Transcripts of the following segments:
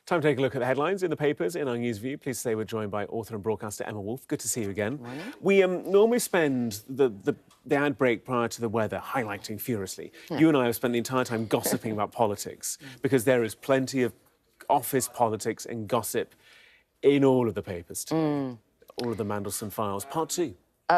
Time to take a look at the headlines in the papers in our news view. Please say we're joined by author and broadcaster Emma Wolfe. Good to see you again. Morning. We normally spend the ad break prior to the weather highlighting furiously. Yeah. You and I have spent the entire time gossiping about politics because there is plenty of office politics and gossip in all of the papers today. All of the Mandelson files. Part 2.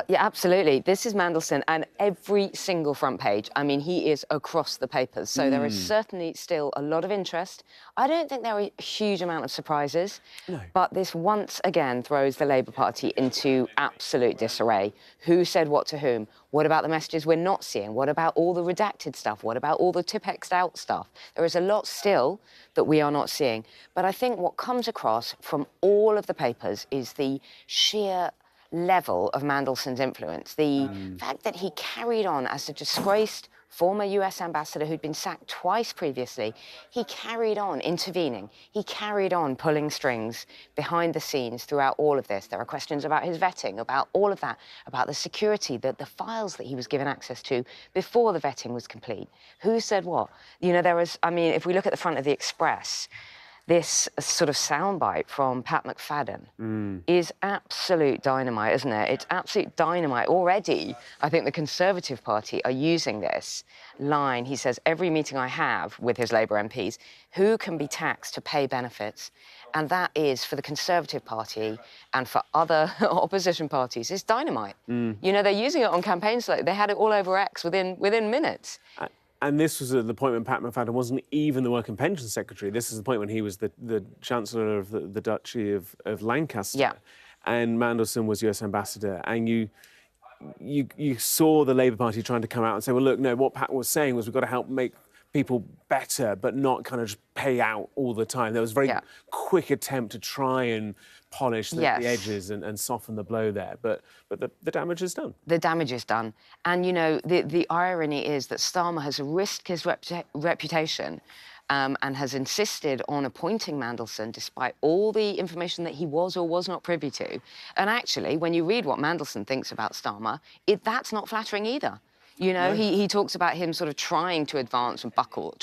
Yeah, absolutely. This is Mandelson, and every single front page. I mean, he is across the papers. So there is certainly still a lot of interest. I don't think there are a huge amount of surprises. No. But this once again throws the Labour Party into absolute disarray. Who said what to whom? What about the messages we're not seeing? What about all the redacted stuff? What about all the Tipexed out stuff? There is a lot still that we are not seeing. But I think what comes across from all of the papers is the sheer level of Mandelson's influence, the fact that he carried on as a disgraced former US ambassador who'd been sacked twice previously. He carried on intervening. He carried on pulling strings behind the scenes throughout all of this. There are questions about his vetting, about all of that, about the security, the files that he was given access to before the vetting was complete. Who said what? You know, there was, I mean, if we look at the front of the Express, this sort of soundbite from Pat McFadden is absolute dynamite, isn't it? It's absolute dynamite. Already, I think the Conservative Party are using this line. He says, every meeting I have with his Labour MPs, who can be taxed to pay benefits? And that is, for the Conservative Party and for other opposition parties, it's dynamite. You know, they're using it on campaigns. They had it all over X within minutes. And this was at the point when Pat McFadden wasn't even the Work and Pension Secretary. This is the point when he was the Chancellor of the Duchy of Lancaster. Yeah. And Mandelson was US Ambassador. And you saw the Labour Party trying to come out and say, well, look, no, what Pat was saying was we've got to help make people better, but not kind of just pay out all the time. There was a very quick attempt to try and polish the edges and soften the blow there. But the damage is done. The damage is done. And, you know, the irony is that Starmer has risked his reputation and has insisted on appointing Mandelson despite all the information that he was or was not privy to. And actually, when you read what Mandelson thinks about Starmer, that's not flattering either. You know, he talks about him sort of trying to advance and buckle.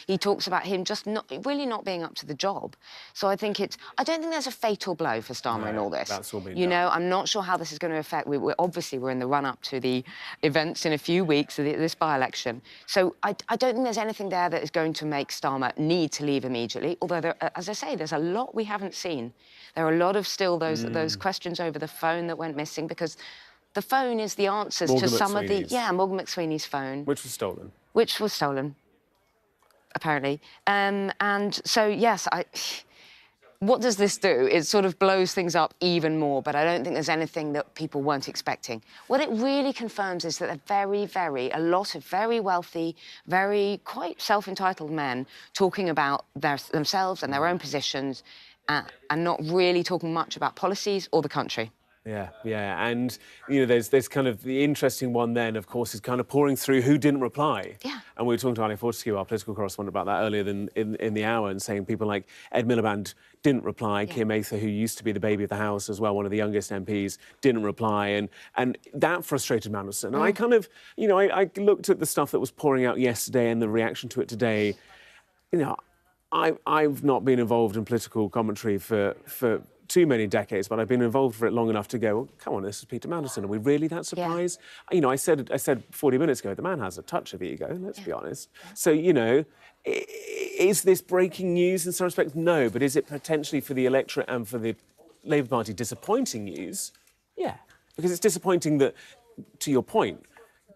He talks about him just really not being up to the job. So I think I don't think there's a fatal blow for Starmer in all this. That's all been you know, I'm not sure how this is going to affect. We're in the run-up to the events in a few weeks, this by-election. So I don't think there's anything there that is going to make Starmer need to leave immediately. Although, as I say, there's a lot we haven't seen. There are a lot of still those questions over the phone that went missing because the phone is the answers to some of the... Yeah, Morgan McSweeney's phone. Which was stolen. Which was stolen, apparently. And so, yes, what does this do? It sort of blows things up even more, but I don't think there's anything that people weren't expecting. What it really confirms is that a lot of very wealthy, quite self-entitled men talking about themselves and their own positions and not really talking much about policies or the country. Yeah, and you know, there's kind of the interesting one. Then, of course, is kind of pouring through who didn't reply. Yeah. And we were talking to Ali Fortescue, our political correspondent, about that earlier in the hour, and saying people like Ed Miliband didn't reply. Keir Mather, who used to be the baby of the house as well, one of the youngest MPs, didn't reply, and that frustrated Mandelson. And I kind of, you know, I looked at the stuff that was pouring out yesterday and the reaction to it today. You know, I've not been involved in political commentary for too many decades, but I've been involved for it long enough to go, well, come on, this is Peter Mandelson. Are we really that surprised? Yeah. You know, I said 40 minutes ago, the man has a touch of ego, let's be honest. So, you know, is this breaking news in some respects? No, but is it potentially for the electorate and for the Labour Party disappointing news? Yeah, because it's disappointing that, to your point,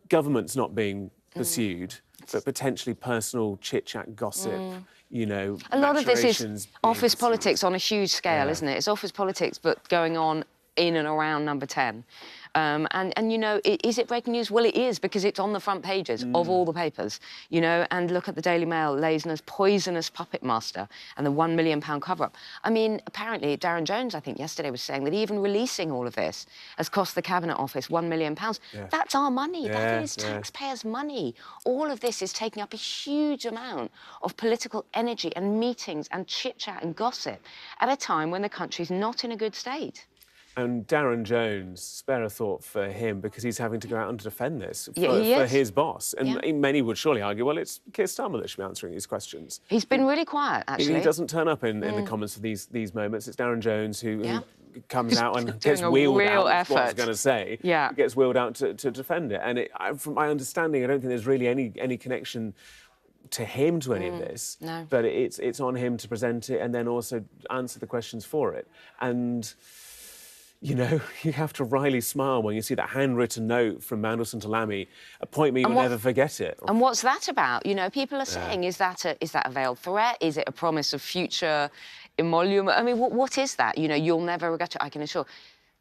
government's not being pursued, but potentially personal chit-chat, gossip, you know, a lot of this is office politics on a huge scale, isn't it? It's office politics, but going on in and around Number 10. And you know, is it breaking news? Well, it is, because it's on the front pages of all the papers, you know, and look at the Daily Mail, Lazen's poisonous puppet master and the £1 million cover-up. I mean, apparently, Darren Jones, I think, yesterday was saying that even releasing all of this has cost the Cabinet Office £1 million. That's our money. That is taxpayers' money. All of this is taking up a huge amount of political energy and meetings and chit-chat and gossip at a time when the country's not in a good state. And Darren Jones, spare a thought for him, because he's having to go out and defend this Yeah, he for is. his boss. And Yeah. many would surely argue, well, it's Keir Starmer that should be answering these questions. He's been really quiet, actually. He doesn't turn up in the comments for these moments. It's Darren Jones who comes out and doing gets a wheeled real out. That's what I was effort. going to say. Yeah. Gets wheeled out to defend it. And from my understanding, I don't think there's really any connection to him to any of this. No. But it's on him to present it and then also answer the questions for it. And you know, you have to wryly smile when you see that handwritten note from Mandelson to Lammy, a point me you'll never forget it. And what's that about? You know, people are saying, is that a veiled threat? Is it a promise of future emolument? I mean, what is that? You know, you'll never regret it, I can assure.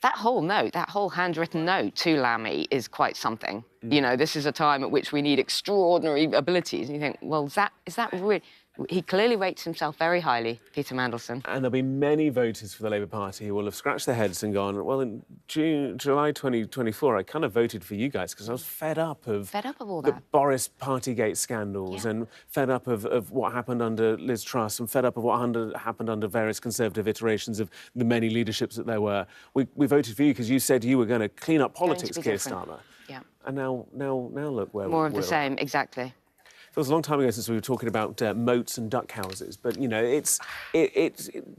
That whole note, that whole handwritten note to Lammy is quite something. You know, this is a time at which we need extraordinary abilities. And you think, well, is that really... He clearly rates himself very highly, Peter Mandelson. And there'll be many voters for the Labour Party who will have scratched their heads and gone, well, in July 2024, I kind of voted for you guys because I was fed up of all the that. Boris Partygate scandals and fed up of what happened under Liz Truss and fed up of what happened under various Conservative iterations of the many leaderships that there were. We voted for you because you said you were going to clean up politics, Keir Starmer. Yeah. And now look where More of we're the same, exactly. It was a long time ago since we were talking about moats and duck houses, but you know, it's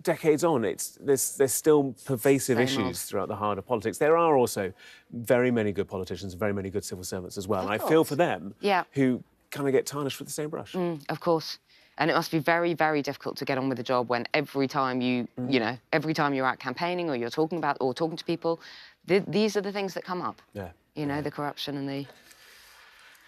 decades on. There's still pervasive issues throughout the heart of politics. There are also very many good politicians and very many good civil servants as well. And I feel for them who kind of get tarnished with the same brush. Of course. And it must be very, very difficult to get on with the job when every time every time you're out campaigning or you're talking to people, these are the things that come up. Yeah. You know, the corruption and the...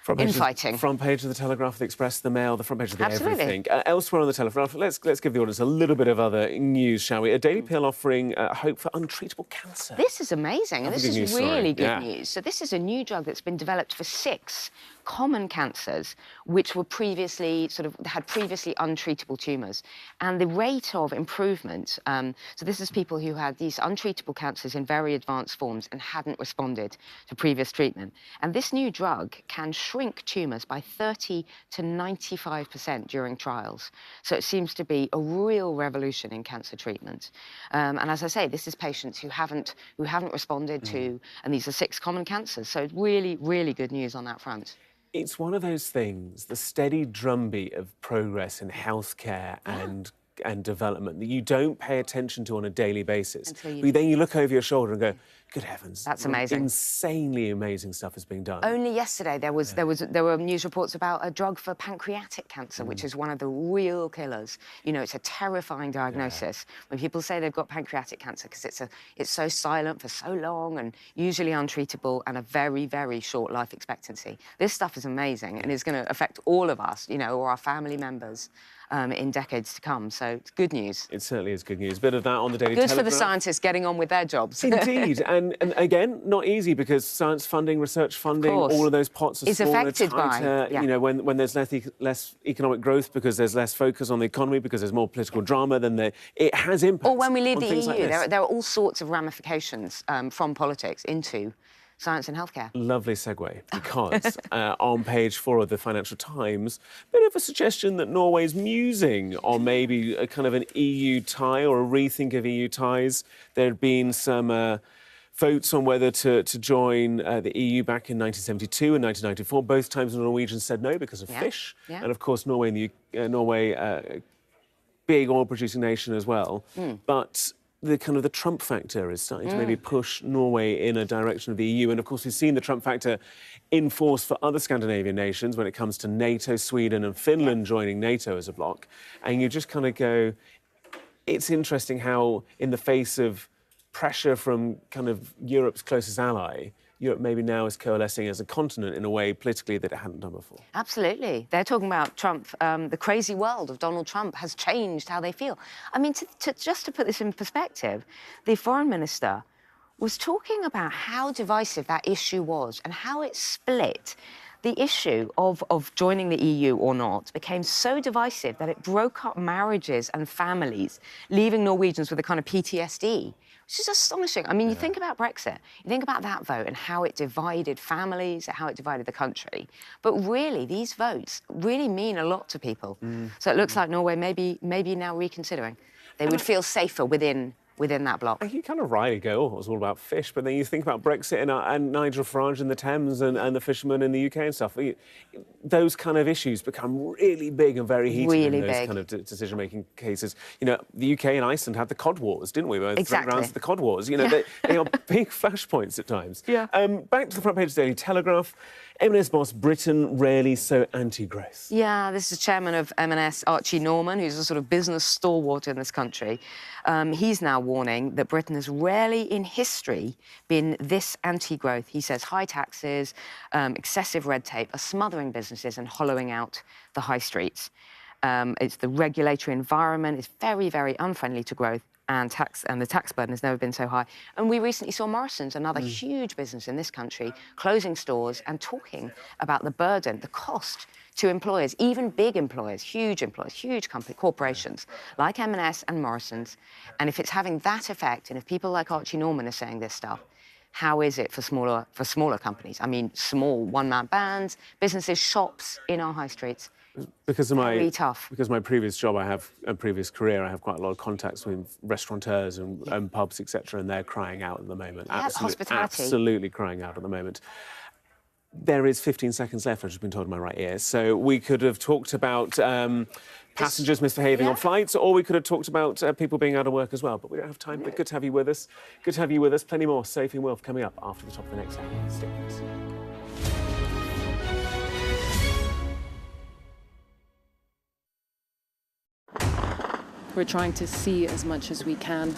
Infighting. Front page of the Telegraph, the Express, the Mail, the front page of the everything. Elsewhere on the Telegraph, let's give the audience a little bit of other news, shall we? A Daily Pill offering hope for untreatable cancer. This is amazing, and this is really good news. So this is a new drug that's been developed for 6 common cancers which were previously had previously untreatable tumours, and the rate of improvement. So this is people who had these untreatable cancers in very advanced forms and hadn't responded to previous treatment. And this new drug can shrink tumours by 30 to 95% during trials. So it seems to be a real revolution in cancer treatment. And as I say, this is patients who haven't responded to, and these are 6 common cancers. So really, really good news on that front. It's one of those things, the steady drumbeat of progress in healthcare and development that you don't pay attention to on a daily basis. Then you look over your shoulder and go, good heavens. That's amazing. Insanely amazing stuff is being done. Only yesterday there were news reports about a drug for pancreatic cancer, which is one of the real killers. You know, it's a terrifying diagnosis when people say they've got pancreatic cancer because it's so silent for so long and usually untreatable and a very, very short life expectancy. This stuff is amazing and is going to affect all of us, you know, or our family members. In decades to come, so it's good news. It certainly is good news. Bit of that on the Daily Telegraph. Good for the scientists getting on with their jobs. Indeed, and again, not easy because science funding, research funding, all of those pots are smaller, tighter. You know, when there's less economic growth because there's less focus on the economy because there's more political drama, then it has impact. Or when we leave the EU, like there are all sorts of ramifications from politics into science and healthcare. Lovely segue, because on page 4 of the Financial Times, a bit of a suggestion that Norway's musing on maybe a kind of an EU tie or a rethink of EU ties. There had been some votes on whether to join the EU back in 1972 and 1994. Both times the Norwegians said no because of fish. And of course, Norway, big oil-producing nation as well. But the Trump factor is starting to maybe push Norway in a direction of the EU. And, of course, we've seen the Trump factor in force for other Scandinavian nations when it comes to NATO, Sweden and Finland joining NATO as a bloc. And you just kind of go, it's interesting how, in the face of pressure from kind of Europe's closest ally, Europe maybe now is coalescing as a continent in a way politically that it hadn't done before. Absolutely. They're talking about Trump. The crazy world of Donald Trump has changed how they feel. I mean, just to put this in perspective, the foreign minister was talking about how divisive that issue was and how it split. The issue of joining the EU or not became so divisive that it broke up marriages and families, leaving Norwegians with a kind of PTSD. Which is astonishing. I mean, you think about Brexit, you think about that vote and how it divided families, how it divided the country. But really, these votes really mean a lot to people. So it looks like Norway maybe now reconsidering. They would feel safer within within that block. You kind of rightly go, oh, it was all about fish, but then you think about Brexit and Nigel Farage and the Thames and the fishermen in the UK and stuff. Those kind of issues become really big and very heated Really in those big. kind of decision-making cases. You know, the UK and Iceland had the Cod Wars, didn't we? Exactly. Rounds of the Cod Wars. You know, they are big flashpoints at times. Yeah. Back to the front page of the Daily Telegraph. M&S boss, Britain rarely so anti-growth. Yeah, this is Chairman of M&S, Archie Norman, who's a sort of business stalwart in this country. He's now warning that Britain has rarely in history been this anti-growth. He says high taxes, excessive red tape are smothering businesses and hollowing out the high streets. It's the regulatory environment is very, very unfriendly to growth. And the tax burden has never been so high. And we recently saw Morrison's, another huge business in this country, closing stores and talking about the burden, the cost to employers, even big employers, huge company, corporations like M&S and Morrison's. And if it's having that effect, and if people like Archie Norman are saying this stuff, how is it for smaller companies? I mean, small one-man bands, businesses, shops in our high streets. Because of Very tough. Because my previous job, previous career, I have quite a lot of contacts with restaurateurs and pubs, etc., and they're crying out at the moment. Yeah, hospitality. Absolutely crying out at the moment. There is 15 seconds left, I've just been told in my right ear. So we could have talked about passengers misbehaving on flights, or we could have talked about people being out of work as well. But we don't have time. But good to have you with us. Good to have you with us. Plenty more Sophie and Wilf coming up after the top of the next hour. Stick with us. We're trying to see as much as we can.